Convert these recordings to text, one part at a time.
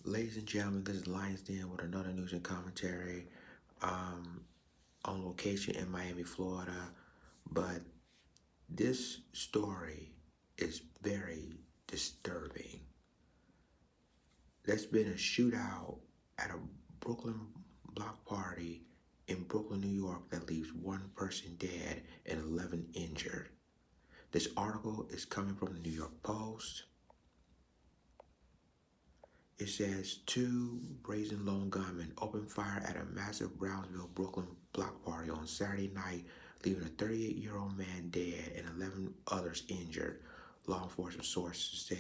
Ladies and gentlemen, this is Lions Den with another news and commentary on location in Miami, Florida. But this story is very disturbing. There's been a shootout at a Brooklyn block party in Brooklyn, New York that leaves one person dead and 11 injured. This article is coming from the New York Post. It says two brazen lone gunmen opened fire at a massive Brownsville, Brooklyn block party on Saturday night, leaving a 38-year-old man dead and 11 others injured, law enforcement sources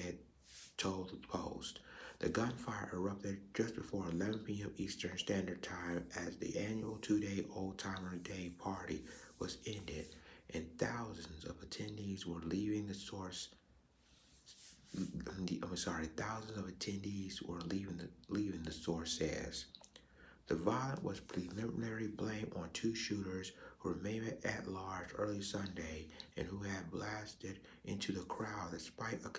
told the Post. The gunfire erupted just before 11 p.m. Eastern Standard Time as the annual two-day Old Timer Day party was ended, and thousands of attendees were leaving the source. Thousands of attendees were leaving, the source says. The violence was preliminary blame on two shooters who remained at large early Sunday and who had blasted into the crowd despite a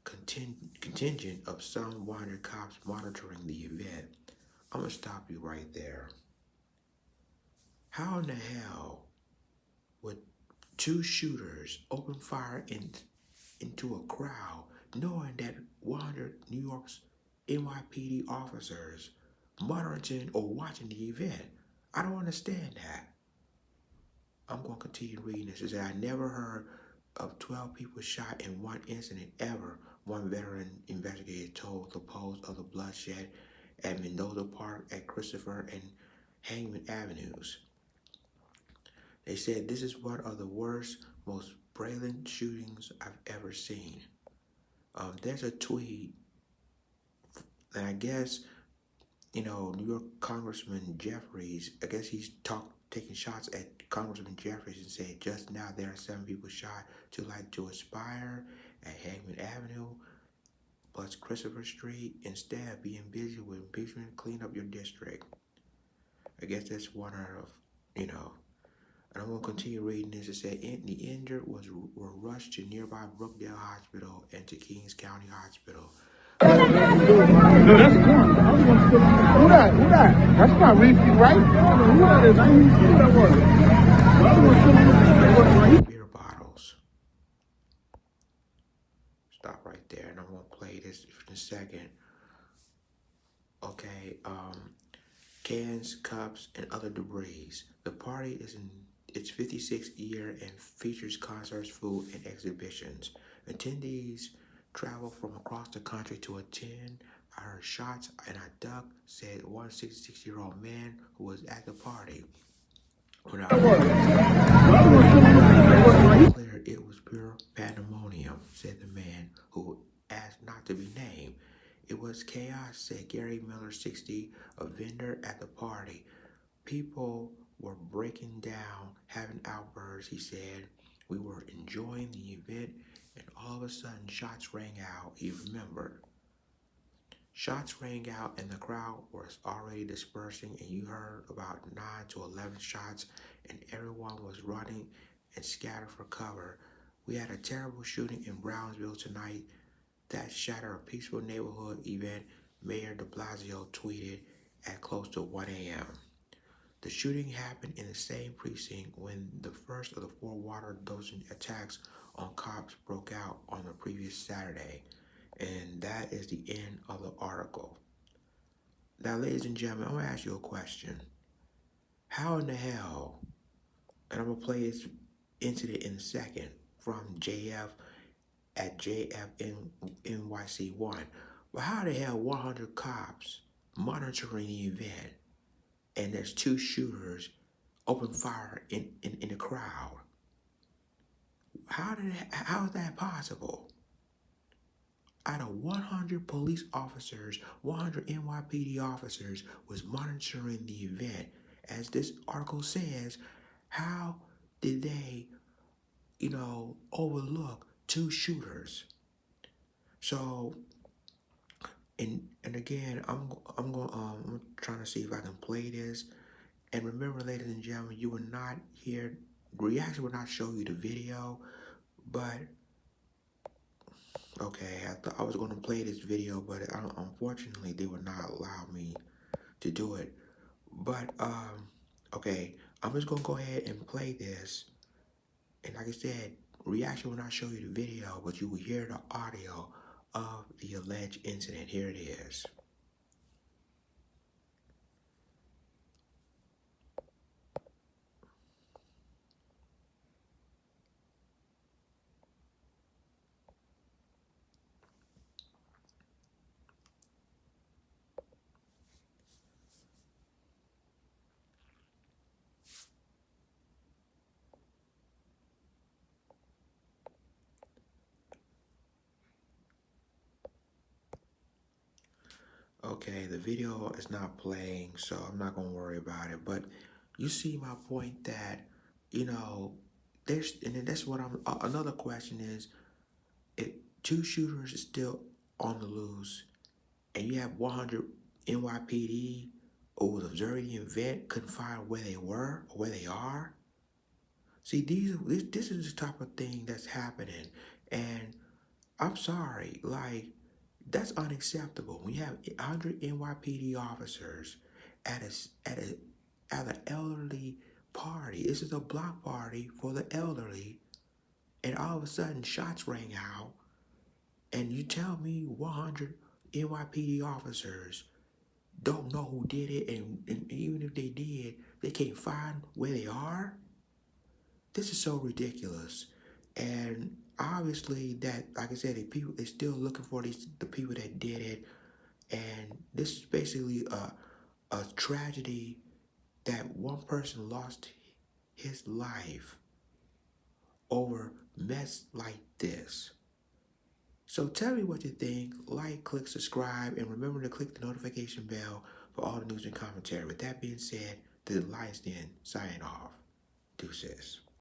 contingent of some 100 cops monitoring the event. I'm going to stop you right there. How in the hell would two shooters open fire into a crowd knowing that 100 New York's NYPD officers monitoring or watching the event? I don't understand that. I'm going to continue reading this. It says, I never heard of 12 people shot in one incident ever, one veteran investigator told the Post of the bloodshed at Mendoza Park at Christopher and Hangman Avenues. They said this is one of the worst, most brilliant shootings I've ever seen. There's a tweet, and I guess, New York Congressman Jeffries, I guess he's taking shots at Congressman Jeffries and said, just now there are 7 people shot to Aspire at Hangman Avenue, plus Christopher Street, instead of being busy with impeachment, clean up your district. I guess that's one of, and I'm going to continue reading this. It said, the injured were rushed to nearby Brookdale Hospital and to Kings County Hospital. No, that's corn. Who that? That's not Reese, right? Who that is? I ain't seen that one. Beer bottles. Stop right there, and I'm going to play this in a second. Okay, cans, cups, and other debris. The party is in its 56th year and features concerts, food, and exhibitions. Attendees travel from across the country to attend. I heard shots and I ducked, said one 66-year-old man who was at the party. When I was clear, it was pure pandemonium, said the man who asked not to be named. It was chaos, said Gary Miller, 60, a vendor at the party. People were breaking down, having outbursts, he said. We were enjoying the event, and all of a sudden shots rang out, he remembered. Shots rang out and the crowd was already dispersing, and you heard about 9 to 11 shots, and everyone was running and scattered for cover. We had a terrible shooting in Brownsville tonight that shattered a peaceful neighborhood event, Mayor de Blasio tweeted at close to 1 a.m. The shooting happened in the same precinct when the first of the 4 water-dosing attacks on cops broke out on the previous Saturday. And that is the end of the article. Now, ladies and gentlemen, I'm going to ask you a question. How in the hell, and I'm going to play this incident in a second from JF at JFNYC1. But how the hell 100 cops monitoring the event and there's 2 shooters open fire in the crowd? How is that possible? Out of 100 police officers, 100 NYPD officers was monitoring the event. As this article says, how did they, overlook 2 shooters? So, and again, I'm trying to see if I can play this. And remember, ladies and gentlemen, you will not hear, we actually will not show you the video, but Okay, I thought I was going to play this video, but unfortunately they would not allow me to do it. But okay, I'm just gonna go ahead and play this. And like I said, reaction will not show you the video, but you will hear the audio of the alleged incident. Here it is. Okay, the video is not playing, so I'm not gonna worry about it. But you see my point that, you know, and then that's what I'm. Another question is, if two shooters is still on the loose, and you have 100 NYPD who was observing the event, couldn't find where they were or where they are. See, this is the type of thing that's happening, and I'm sorry, like that's unacceptable. When you have 100 NYPD officers at an elderly party, this is a block party for the elderly, and all of a sudden shots rang out, and you tell me 100 NYPD officers don't know who did it, and even if they did, they can't find where they are? This is so ridiculous. And obviously that, like I said, they're still looking for the people that did it. And this is basically a tragedy that one person lost his life over mess like this. So tell me what you think. Like, click, subscribe, and remember to click the notification bell for all the news and commentary. With that being said, the Lions Den signing off. Deuces.